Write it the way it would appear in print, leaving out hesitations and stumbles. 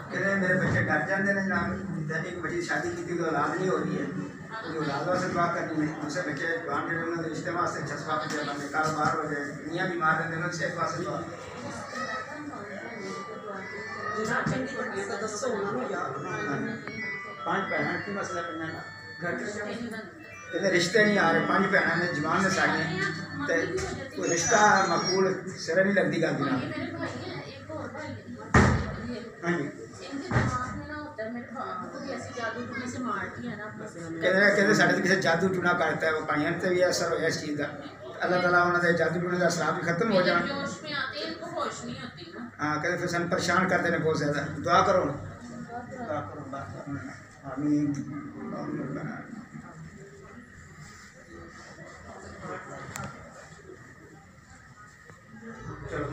कहते मेरे बच्चे डर जाते हैं ना, एक बच्ची शादी की थी तो औलाद नहीं हो रही है, तो औलाद वास्ते दुआ करनी है। दूसरे बच्चे जवान जो उन्होंने रिश्ते वास्ते जज्बा में कारोबार हो जाए, दुनिया बीमार रहते हैं उन्होंने सेहत वास्ते दुआ। पांच भैन की मसला करना घर कहते रिश्ते नहीं आ रहे, पांच भैन ने जवान ने साड़ियाँ तो कोई रिश्ता मकबूल सिरे नहीं लगती गल ना। हाँ जी कहते साढ़े तो किसी जादू टूना करता है, वो भाइयों से भी असर हो गया इस चीज़ का। अल्लाह ताला उन्होंने जादू टूने का असराब भी खत्म हो जाए। हाँ कहते फिर सन परेशान करते हैं बहुत ज़्यादा। दुआ करो, दुआ करो, आमीन। चलो